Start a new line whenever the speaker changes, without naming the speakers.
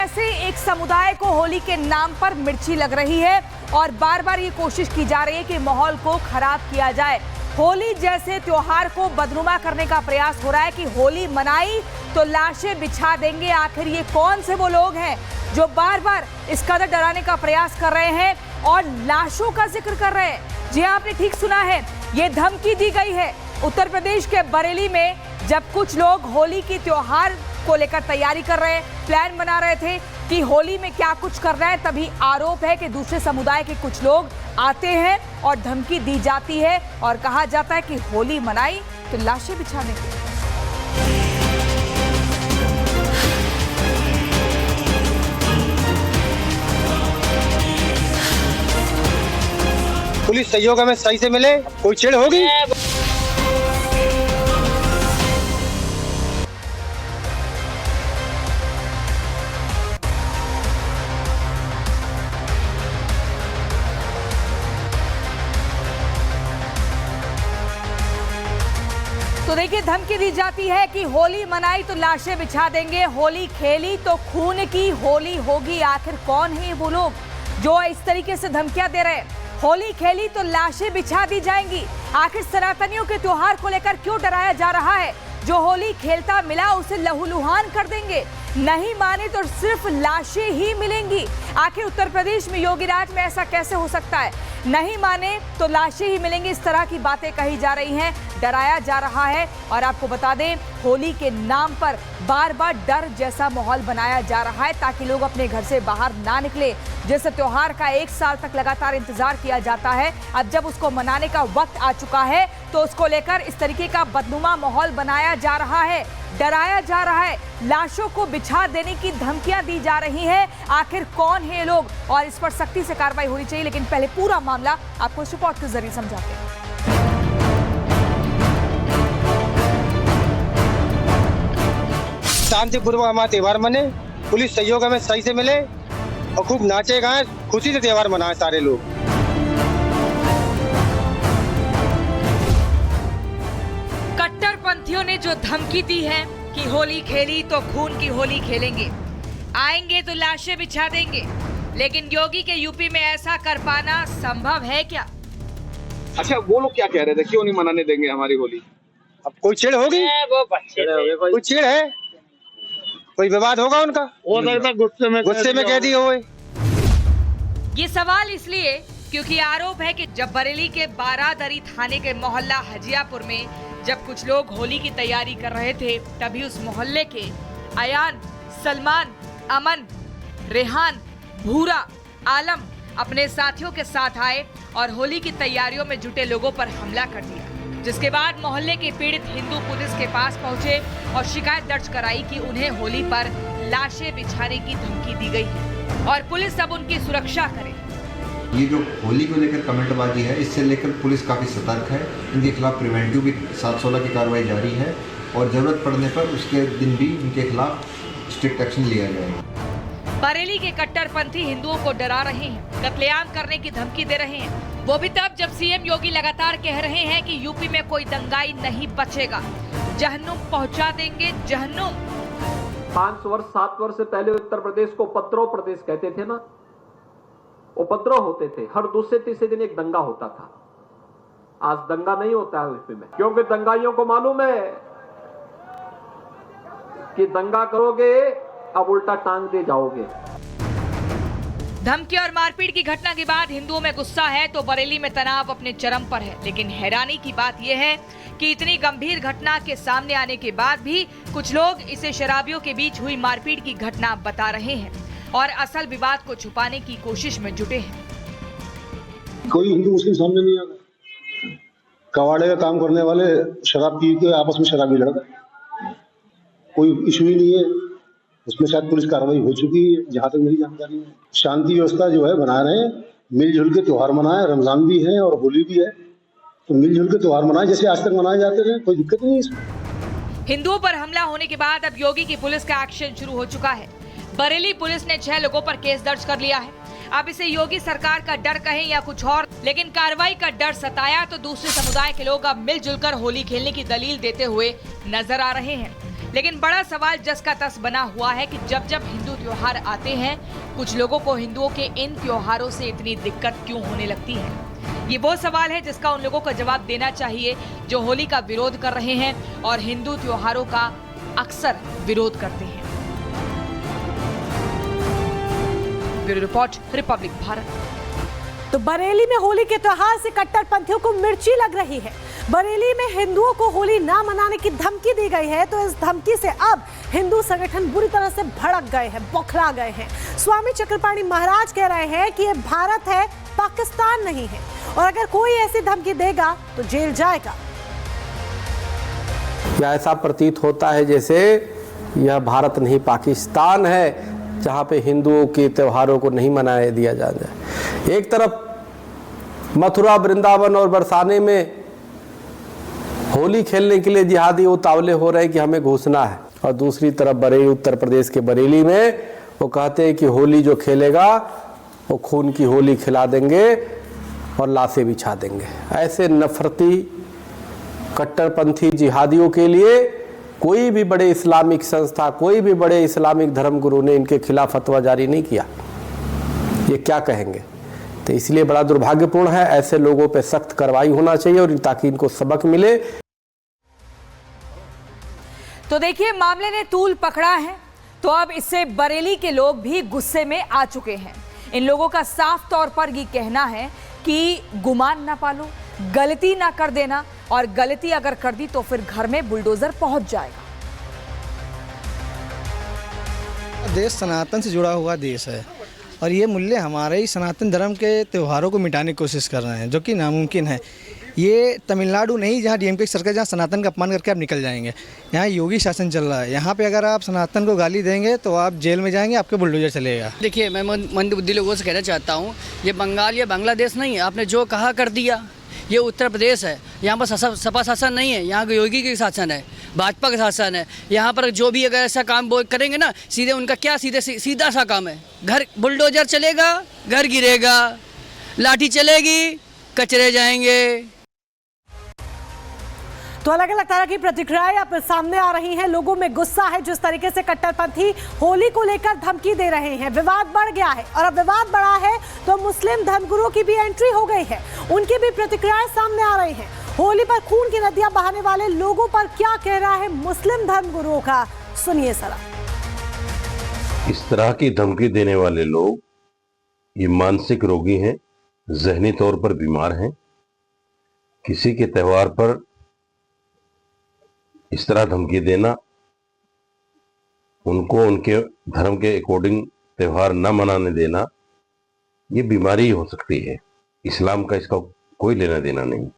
से एक समुदाय को होली के नाम पर मिर्ची लग रही है और बार बार ये कोशिश की जा रही है कि माहौल को खराब किया जाए। होली जैसे त्योहार को बदनुमा करने का प्रयास हो रहा है कि होली मनाई तो लाशें बिछा देंगे। आखिर ये कौन से वो लोग हैं जो बार बार इस कदर डराने का प्रयास कर रहे हैं और लाशों का जिक्र कर रहे हैं? जी आपने ठीक सुना है, ये धमकी दी गई है। उत्तर प्रदेश के बरेली में जब कुछ लोग होली की त्योहार को लेकर तैयारी कर रहे, प्लान बना रहे थे कि होली में क्या कुछ करना है, तभी आरोप है कि दूसरे समुदाय के कुछ लोग आते हैं और धमकी दी जाती है और कहा जाता है कि होली मनाई तो लाशें बिछाने की।
पुलिस सहयोग हमें सही से मिले, कोई चिढ़ होगी।
तो देखिए, धमकी दी जाती है कि होली मनाई तो लाशें बिछा देंगे, होली खेली तो खून की होली होगी। आखिर कौन है वो लोग जो इस तरीके से धमकियां दे रहे हैं? होली खेली तो लाशें बिछा दी जाएंगी। आखिर सनातनियों के त्योहार को लेकर क्यों डराया जा रहा है? जो होली खेलता मिला उसे लहूलुहान कर देंगे, नहीं माने तो सिर्फ लाशें ही मिलेंगी। आखिर उत्तर प्रदेश में योगी राज में ऐसा कैसे हो सकता है? नहीं माने तो लाशें ही मिलेंगी, इस तरह की बातें कही जा रही हैं, डराया जा रहा है। और आपको बता दें, होली के नाम पर बार बार डर जैसा माहौल बनाया जा रहा है ताकि लोग अपने घर से बाहर ना निकले। जिस त्योहार का 1 साल तक लगातार इंतजार किया जाता है, अब जब उसको मनाने का वक्त आ चुका है तो उसको लेकर इस तरीके का बदनुमा माहौल बनाया जा रहा है, डराया जा रहा है, लाशों को बिछा देने की धमकियां दी जा रही हैं। आखिर कौन है ये लोग और इस पर सख्ती से कार्रवाई होनी चाहिए। लेकिन पहले पूरा मामला आपको इस रिपोर्ट के जरिए समझाते हैं।
शांतिपूर्वक हमारा त्योहार मने, पुलिस सहयोग हमें सही से मिले और खूब नाचे गाए, खुशी से त्योहार मनाए सारे लोग।
कट्टरपंथियों ने जो धमकी दी है कि होली खेली तो खून की होली खेलेंगे, आएंगे तो लाशें बिछा देंगे, लेकिन योगी के यूपी में ऐसा कर पाना संभव है क्या?
अच्छा, वो लोग क्या कह रहे थे, क्यों नहीं मनाने देंगे हमारी होली?
अब कोई चिढ़ होगी? कोई चिढ़ है? कोई विवाद होगा उनका?
हो सकता गुस्से में
कह दिए हुए।
ये सवाल इसलिए क्योंकि आरोप है कि जब बरेली के बारादरी थाने के मोहल्ला हजियापुर में जब कुछ लोग होली की तैयारी कर रहे थे, तभी उस मोहल्ले के अयान, सलमान, अमन, रेहान, भूरा, आलम अपने साथियों के साथ आए और होली की तैयारियों में जुटे लोगों पर हमला कर दिया। जिसके बाद मोहल्ले के पीड़ित हिंदू पुलिस के पास पहुंचे और शिकायत दर्ज कराई कि उन्हें होली पर लाशें बिछाने की धमकी दी गई है और पुलिस अब उनकी सुरक्षा करे।
ये जो होली को लेकर कमेंटबाजी है, इससे लेकर पुलिस काफ़ी सतर्क है। इनके खिलाफ प्रिवेंटिव भी 716 की कार्रवाई जारी है और जरूरत पड़ने पर उसके दिन भी इनके खिलाफ स्ट्रिक्ट एक्शन लिया जाएगा।
बरेली के कट्टरपंथी हिंदुओं को डरा रहे हैं, कत्लेआम करने की धमकी दे रहे हैं, वो भी तब जब सीएम योगी लगातार कह रहे हैं कि यूपी में कोई दंगाई नहीं बचेगा, जहन्नुम पहुंचा देंगे, जहन्नुम।
5 वर्ष 7 वर्ष से पहले उत्तर प्रदेश को उपद्रव प्रदेश कहते थे ना, उपद्रव होते थे, हर दूसरे तीसरे दिन एक दंगा होता था। आज दंगा नहीं होता है यूपी में, क्योंकि दंगाइयों को मालूम है कि दंगा करोगे अब उल्टा टांग दे जाओगे।
धमकी और मारपीट की घटना के बाद हिंदुओं में गुस्सा है तो बरेली में तनाव अपने चरम पर है। लेकिन हैरानी की बात यह है कि इतनी गंभीर घटना के सामने आने के बाद भी कुछ लोग इसे शराबियों के बीच हुई मारपीट की घटना बता रहे हैं और असल विवाद को छुपाने की कोशिश में जुटे हैं।
कोई हिंदू मुस्लिम सामने नहीं आ रहा, कवाड़े का काम करने वाले शराब पी के आपस में शराबी लड़ गए, कोई इशू ही नहीं है। उसमें शायद पुलिस कार्रवाई हो चुकी है, जहां तक मेरी जानकारी है। शांति व्यवस्था जो है बना रहे हैं, मिलजुल के त्योहार मनाए, रमजान भी है और होली भी है, तो मिलजुल के त्योहार मनाए जैसे आज तक मनाए जाते रहे, कोई दिक्कत नहीं है इसमें।
हिंदुओं पर हमला होने के बाद अब योगी की पुलिस का एक्शन शुरू हो चुका है। बरेली पुलिस ने 6 लोगों पर केस दर्ज कर लिया है। अब इसे योगी सरकार का डर कहें या कुछ और, लेकिन कार्रवाई का डर सताया तो दूसरे समुदाय के लोग अब मिलजुल कर होली खेलने की दलील देते हुए नजर आ रहे हैं। लेकिन बड़ा सवाल जस का तस बना हुआ है कि जब जब हिंदू त्योहार आते हैं, कुछ लोगों को हिंदुओं के इन त्योहारों से इतनी दिक्कत क्यों होने लगती है। ये वो सवाल है जिसका उन लोगों को जवाब देना चाहिए जो होली का विरोध कर रहे हैं और हिंदू त्योहारों का अक्सर विरोध करते हैं। Bureau report, Republic Bharat.
तो बरेली में होली के त्योहार से कट्टरपंथियों को मिर्ची लग रही है। बरेली में हिंदुओं को होली ना मनाने की धमकी दी गई है, तो इस धमकी से अब हिंदू संगठन बुरी तरह से भड़क गए हैं, बौखला गए हैं। स्वामी चक्रपाणी महाराज कह रहे हैं कि ये भारत है, पाकिस्तान नहीं है, और अगर कोई ऐसी धमकी देगा तो जेल जाएगा।
या ऐसा प्रतीत होता है जैसे यह भारत नहीं पाकिस्तान है, जहाँ पे हिंदुओं के त्योहारों को नहीं मनाने दिया जाए। एक तरफ मथुरा, वृंदावन और बरसाने में होली खेलने के लिए जिहादी उतावले हो रहे हैं कि हमें घुसना है, और दूसरी तरफ बरेली, उत्तर प्रदेश के बरेली में वो कहते हैं कि होली जो खेलेगा वो खून की होली खिला देंगे और लाशें बिछा देंगे। ऐसे नफरती कट्टरपंथी जिहादियों के लिए कोई भी बड़े इस्लामिक संस्था, कोई भी बड़े इस्लामिक धर्मगुरु ने इनके खिलाफ फतवा जारी नहीं किया। ये क्या कहेंगे? तो इसलिए बड़ा दुर्भाग्यपूर्ण है। ऐसे लोगों पे सख्त कार्रवाई होना चाहिए और ताकि इनको सबक मिले।
तो देखिए, मामले ने तूल पकड़ा है, तो अब इससे बरेली के लोग भी गुस्से में आ चुके हैं। इन लोगों का साफ तौर पर ये कहना है कि गुमान ना पालो, गलती ना कर देना, और गलती अगर कर दी तो फिर घर में बुलडोजर पहुंच जाएगा।
देश सनातन से जुड़ा हुआ देश है, और ये मूल्य हमारे ही सनातन धर्म के त्योहारों को मिटाने की कोशिश कर रहे हैं, जो कि नामुमकिन है। ये तमिलनाडु नहीं, जहाँ डीएमके की सरकार, जहाँ सनातन का अपमान करके आप निकल जाएंगे। यहाँ योगी शासन चल रहा है, यहाँ पे अगर आप सनातन को गाली देंगे तो आप जेल में जाएंगे, आपके बुलडोजर चलेगा।
देखिए, मैं मंदबुद्धि लोगों से कहना चाहता हूँ, ये बंगाल या बांग्लादेश नहीं है। आपने जो कहा कर दिया। ये उत्तर प्रदेश है, यहाँ पर सपा शासन नहीं है, यहाँ योगी की शासन है, भाजपा का शासन है। यहाँ पर जो भी अगर ऐसा काम वो करेंगे ना, सीधे उनका क्या सीधा सा काम है, घर बुलडोजर चलेगा, घर गिरेगा, लाठी चलेगी, कचरे जाएंगे।
तो अलग अलग तरह की प्रतिक्रियाएं अब सामने आ रही हैं। लोगों में गुस्सा है जिस तरीके से कट्टरपंथी होली को लेकर धमकी दे रहे हैं। विवाद बढ़ गया है, और अब विवाद बढ़ा है तो मुस्लिम धर्मगुरुओं की भी एंट्री हो गई है, उनकी भी प्रतिक्रियाएं सामने आ रही हैं। होली पर खून की नदियां बहाने वाले लोगों पर क्या कह रहा है मुस्लिम धर्मगुरुओं का, सुनिए जरा।
इस तरह की धमकी देने वाले लोग ये मानसिक रोगी हैं, जहनी तौर पर बीमार हैं। किसी के त्योहार पर इस तरह धमकी देना, उनको उनके धर्म के अकॉर्डिंग त्योहार न मनाने देना, ये बीमारी हो सकती है। इस्लाम का इसका कोई लेना देना नहीं।